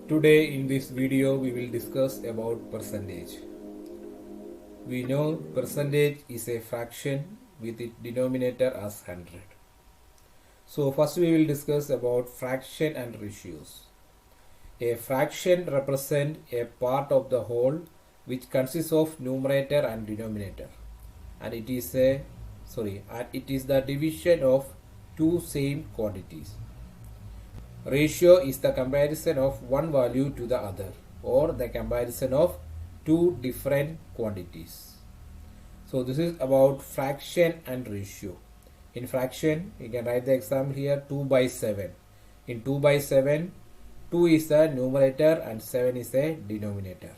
Today in this video we will discuss about percentage. We know percentage is a fraction with its denominator as 100. So first we will discuss about fraction and ratios. A fraction represents a part of the whole which consists of numerator and denominator, and it is the division of two same quantities. Ratio is the comparison of one value to the other, or the comparison of two different quantities. So this is about fraction and ratio. In fraction, you can write the example here, 2 by 7. In 2 by 7, 2 is the numerator and 7 is the denominator.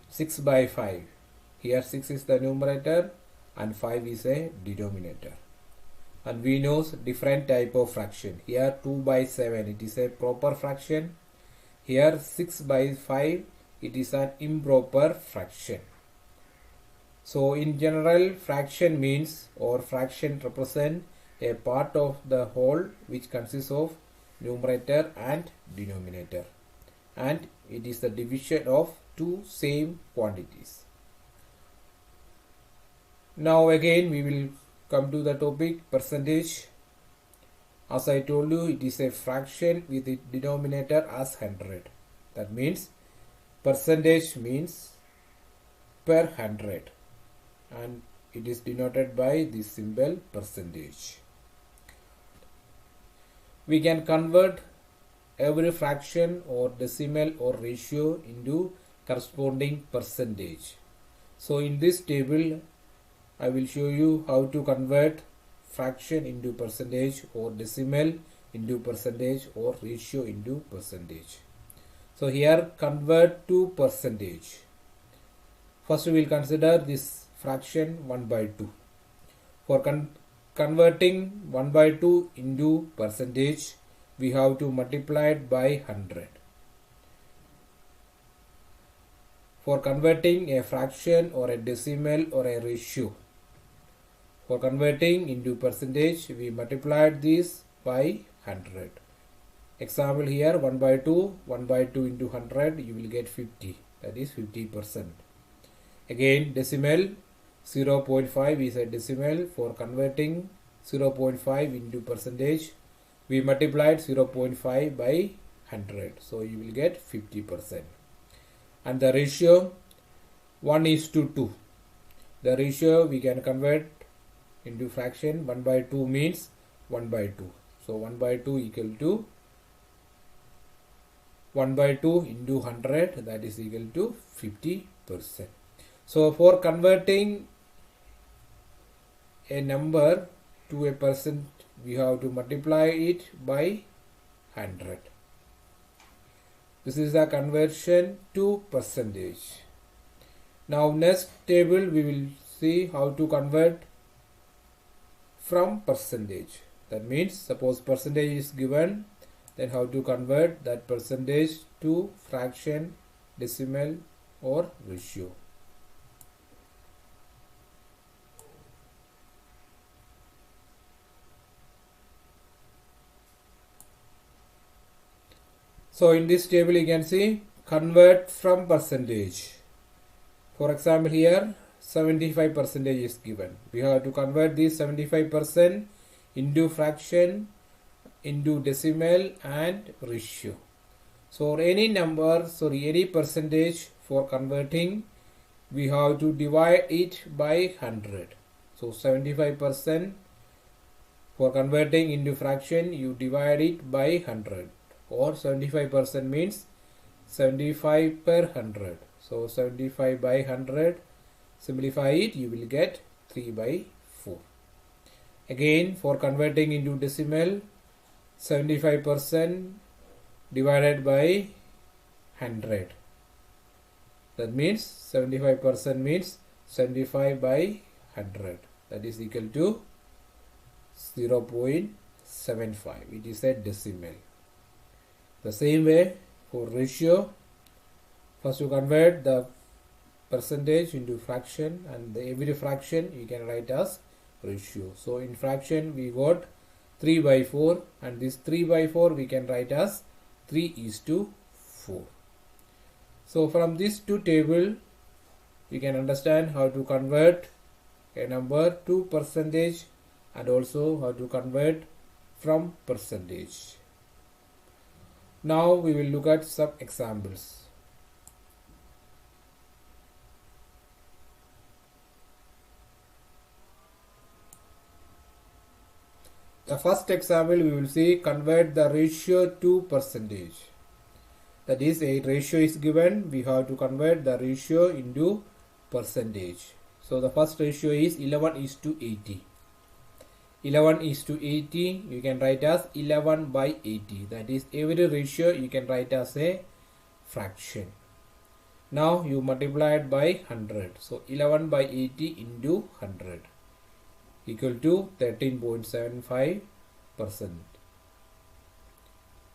6 by 5. Here 6 is the numerator and 5 is a denominator. And we know different type of fraction. Here 2 by 7, it is a proper fraction. Here 6 by 5, it is an improper fraction. So in general, fraction means, or fraction represent a part of the whole which consists of numerator and denominator, and it is the division of two same quantities. Now again we will come to the topic percentage. As I told you, it is a fraction with its denominator as 100. That means percentage means per 100, and it is denoted by this symbol percentage. We can convert every fraction or decimal or ratio into corresponding percentage. So in this table I will show you how to convert fraction into percentage, or decimal into percentage, or ratio into percentage. So here convert to percentage. First we will consider this fraction 1 by 2. For converting 1 by 2 into percentage, we have to multiply it by 100. For converting a fraction or a decimal or a ratio, for converting into percentage, we multiplied this by 100. Example here, 1 by 2 into 100, you will get 50, that is 50%. Again decimal, 0.5 is a decimal. For converting 0.5 into percentage, we multiplied 0.5 by 100, so you will get 50%. And the ratio 1:2. The ratio we can convert into fraction. 1 by 2 means 1 by 2. So 1 by 2 equal to 1 by 2 into 100, that is equal to 50%. So for converting a number to a percent, we have to multiply it by 100. This is the conversion to percentage. Now next table we will see how to convert from percentage. That means suppose percentage is given, then how to convert that percentage to fraction, decimal, or ratio. So in this table you can see convert from percentage. For example here 75% is given. We have to convert this 75% into fraction, into decimal, and ratio. So any number, any percentage, for converting, we have to divide it by 100. So 75% for converting into fraction, you divide it by 100, or 75% means 75 per 100. So 75 by 100, simplify it, you will get 3 by 4. Again for converting into decimal, 75% divided by 100. That means 75% means 75 by 100. That is equal to 0.75. It is a decimal. The same way for ratio, first you convert the percentage into fraction, and every fraction you can write as ratio. So in fraction we got 3 by 4, and this 3 by 4 we can write as 3:4. 4. So from these two tables, we can understand how to convert a number to percentage and also how to convert from percentage. Now we will look at some examples. The first example we will see convert the ratio to percentage. That is, a ratio is given, we have to convert the ratio into percentage. So the first ratio is 11:80. 11:80 you can write as 11/80. That is, every ratio you can write as a fraction. Now you multiply it by 100. So 11/80 into 100 equal to 13.75%.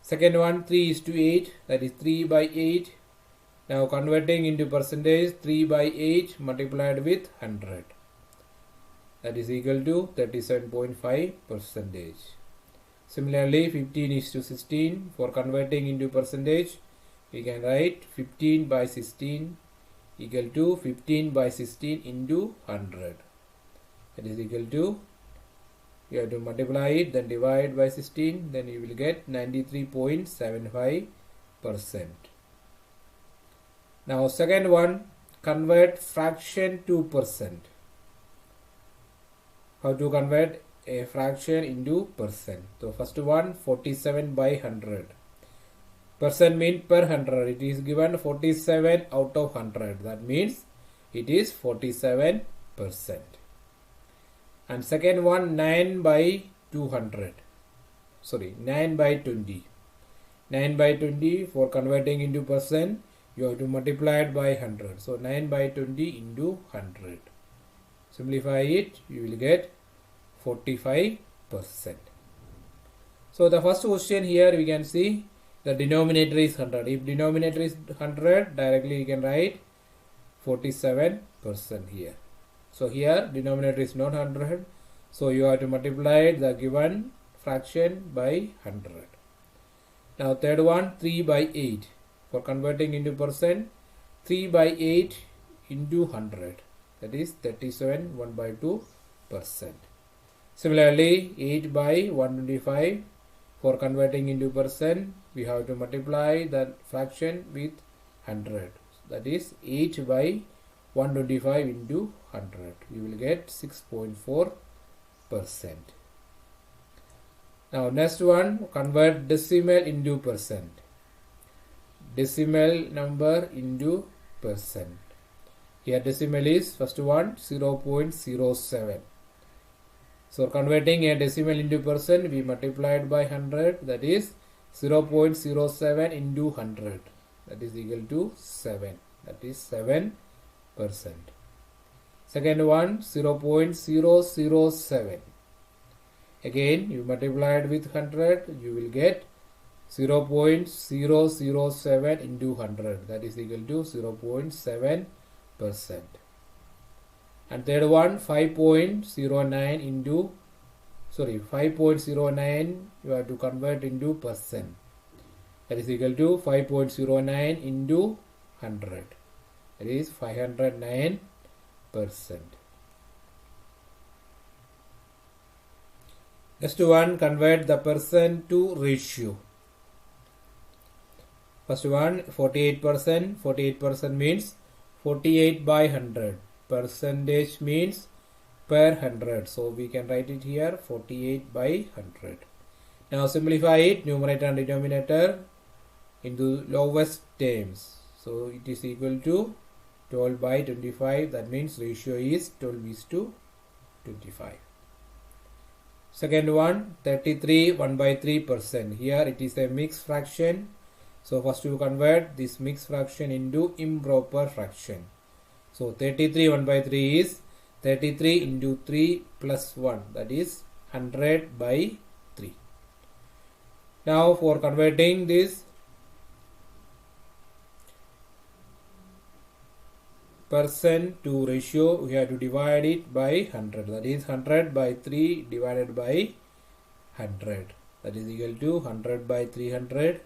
Second one, 3:8, that is 3/8. Now converting into percentage, 3/8 multiplied with 100. That is equal to 37.5%. Similarly, 15:16, for converting into percentage, we can write 15/16 equal to 15/16 into 100. That is equal to, you have to multiply it, then divide by 16, then you will get 93.75%. Now second one, convert fraction to percent. How to convert a fraction into percent? So first one, 47/100. Percent means per 100. It is given 47 out of 100. That means it is 47%. And second one, 9/200. Sorry, 9/20. 9/20, for converting into percent, you have to multiply it by 100. So 9/20 into 100. Simplify it, you will get 45%. So the first question here we can see the denominator is 100. If denominator is 100, directly you can write 47% here. So here denominator is not 100. So you have to multiply the given fraction by 100. Now third one, 3/8. For converting into percent, 3/8 into 100. That is 37.1/2%. Similarly, 8/125. For converting into percent, we have to multiply the fraction with 100. That is 8/125 into 100. You will get 6.4%. Now next one, convert decimal into percent. Decimal number into percent. Here decimal is first one, 0.07. So converting a decimal into percent, we multiplied by 100. That is 0.07 into 100. That is equal to 7. That is 7%. Second one, 0.007. Again, you multiplied with 100, you will get 0.007 into 100. That is equal to 0.7%. And third one, 5.09 into, 5.09 you have to convert into percent. That is equal to 5.09 into 100. That is 509%. Next one, convert the percent to ratio. First one, 48%. 48% means 48/100. Percentage means per 100. So we can write it here 48/100. Now simplify it, numerator and denominator into lowest terms. So it is equal to 12/25. That means ratio is 12:25. Second one, 33 1/3%. Here it is a mixed fraction. So first you convert this mixed fraction into improper fraction. So 33 1/3 is 33 into 3 plus 1. That is 100/3. Now for converting this percent to ratio, we have to divide it by 100. That is 100/3 divided by 100. That is equal to 100/300.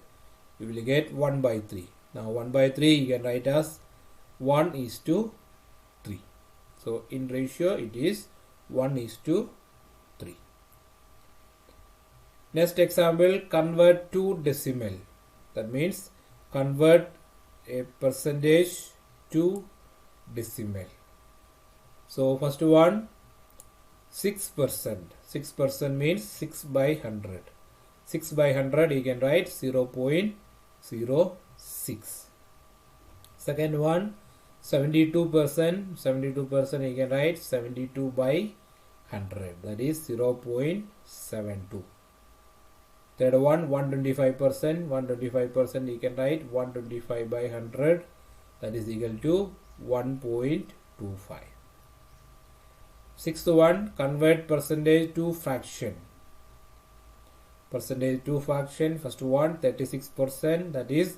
You will get 1/3. Now 1 by 3 you can write as 1:3. So in ratio it is 1:3. Next example, convert to decimal. That means convert a percentage to decimal. So first one, 6%. 6% means 6 by 100. 6 by 100 you can write 0.06. Second one, 72%. 72% you can write 72 by 100. That is 0.72. Third one, 125%. 125% you can write 125 by 100. That is equal to 1.25. Sixth one, convert percentage to fraction. Percentage to fraction. First one, 36%. That is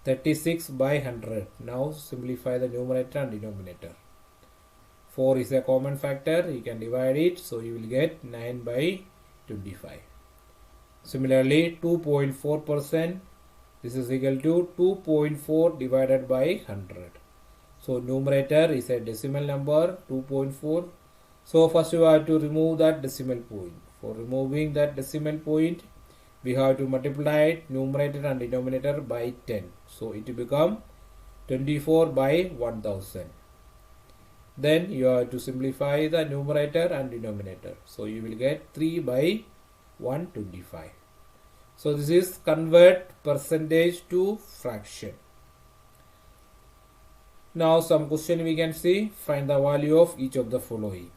36 by 100. Now simplify the numerator and denominator. 4 is a common factor. You can divide it. So you will get 9 by 25. Similarly, 2.4%. This is equal to 2.4 divided by 100. So numerator is a decimal number, 2.4. So first you have to remove that decimal point. For removing that decimal point, we have to multiply numerator and denominator by 10. So it will become 24 by 1000. Then you have to simplify the numerator and denominator. So you will get 3 by 125. So this is convert percentage to fraction. Now some question we can see. Find the value of each of the following.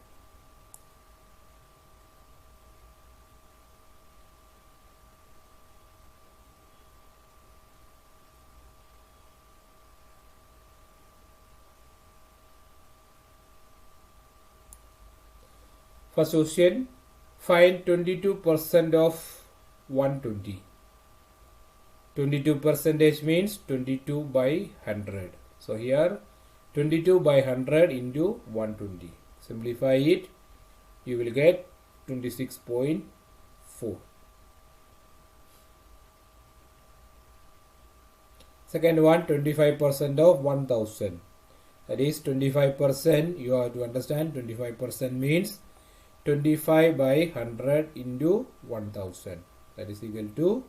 First question, find 22% of 120. 22% means 22 by 100. So here 22 by 100 into 120. Simplify it, you will get 26.4. Second one, 25% of 1000. That is 25%. You have to understand 25% means 25 by 100 into 1000. That is equal to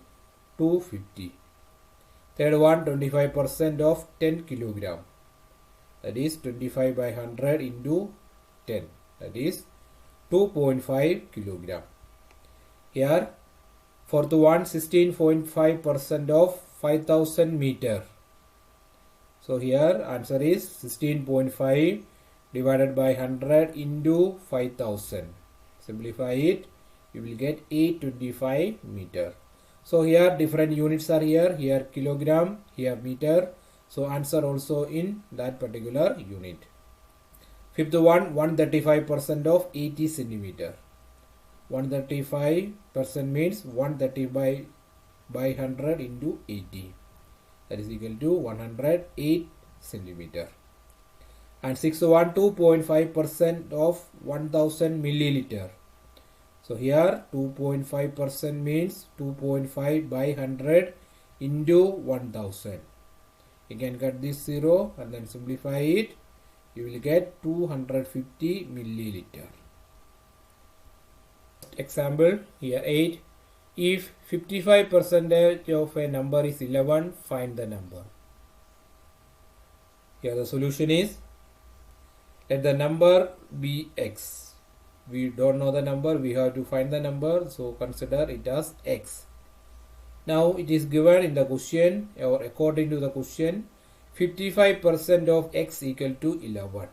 250. Third one, 25% of 10 kilogram. That is 25 by 100 into 10. That is 2.5 kilogram. Here, fourth one, 16.5% of 5000 meter. So here answer is 16.5 divided by 100 into 5000. Simplify it, you will get 825 meter. So here different units are here. Here kilogram, here meter. So answer also in that particular unit. Fifth one, 135% of 80 centimeter. 135% means 130 by 100 into 80. That is equal to 108 centimeter. And sixth one, 2.5% of 1000 milliliter. So here 2.5% means 2.5 by 100 into 1000. You can cut this 0 and then simplify it. You will get 250 milliliter. Example here 8. If 55% of a number is 11, find the number. Here the solution is, let the number be x. We don't know the number, we have to find the number, so consider it as x. Now it is given in the question, or according to the question, 55% of x equal to 11.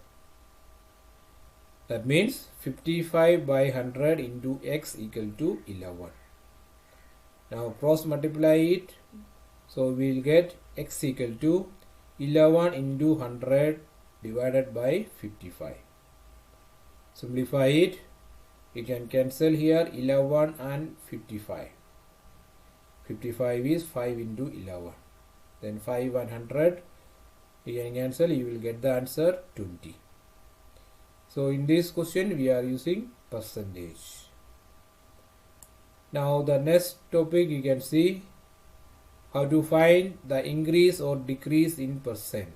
That means 55 by 100 into x equal to 11. Now cross multiply it, so we will get x equal to 11 into 100 divided by 55. Simplify it, you can cancel here 11 and 55. 55 is 5 into 11. Then 5 and 100, you can cancel, you will get the answer 20. So in this question we are using percentage. Now the next topic you can see, how to find the increase or decrease in percent.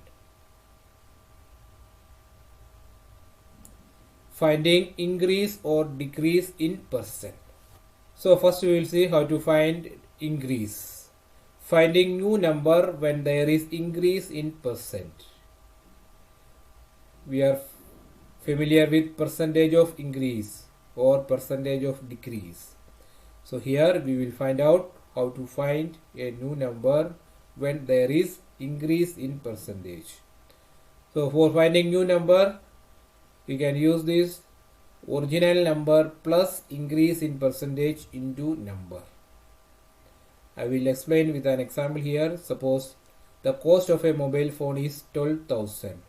Finding increase or decrease in percent. So first we will see how to find increase. Finding new number when there is increase in percent. We are familiar with percentage of increase or percentage of decrease. So here we will find out how to find a new number when there is increase in percentage. So for finding new number, we can use this original number plus increase in percentage into number. I will explain with an example here. Suppose the cost of a mobile phone is 12,000.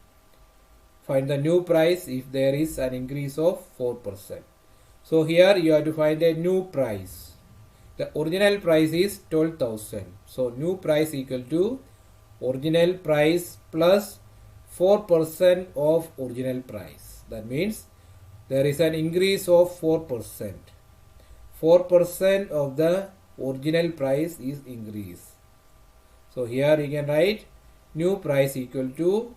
Find the new price if there is an increase of 4%. So here you have to find a new price. The original price is 12,000. So new price equal to original price plus 4% of original price. That means there is an increase of 4%. 4% of the original price is increase. So here you can write new price equal to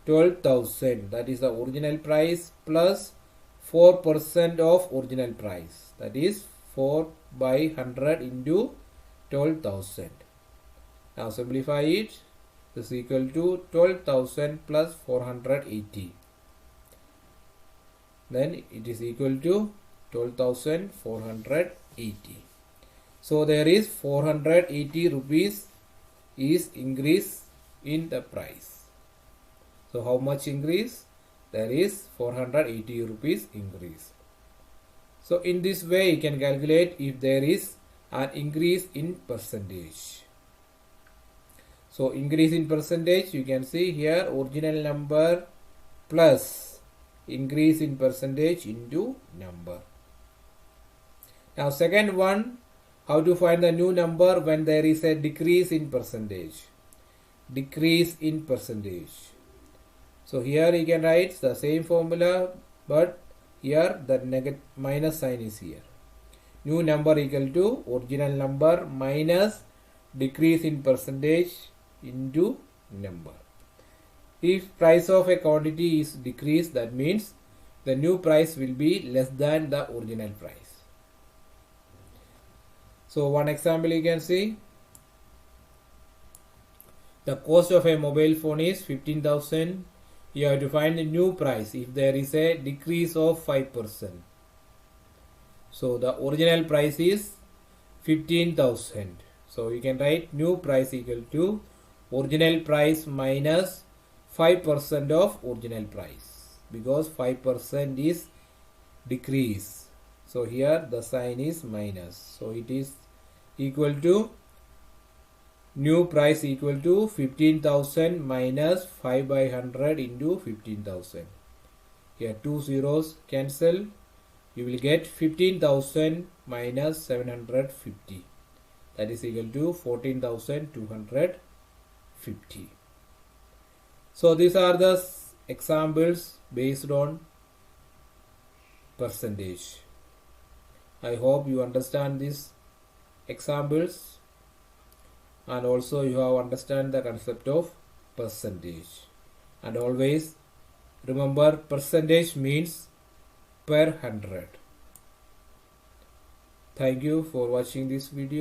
12,000. That is the original price plus 4% of original price. That is 4 by 100 into 12,000. Now simplify it. This is equal to 12,000 plus 480. Then it is equal to 12,480. So there is 480 rupees is increase in the price. So how much increase? There is 480 rupees increase. So in this way you can calculate if there is an increase in percentage. So increase in percentage, you can see here original number plus increase in percentage into number. Now second one, how to find the new number when there is a decrease in percentage. Decrease in percentage. So here you can write the same formula, but here the minus sign is here. New number equal to original number minus decrease in percentage into number. If price of a quantity is decreased, that means the new price will be less than the original price. So one example you can see. The cost of a mobile phone is 15,000. You have to find the new price if there is a decrease of 5%. So the original price is 15,000. So you can write new price equal to original price minus 5% of original price, because 5% is decrease. So here the sign is minus. So it is equal to new price equal to 15,000 minus 5 by 100 into 15,000. Here two zeros cancel. You will get 15,000 minus 750. That is equal to 14,250. So these are the examples based on percentage. I hope you understand these examples, and also you have understand the concept of percentage. And always remember, percentage means per 100. Thank you for watching this video.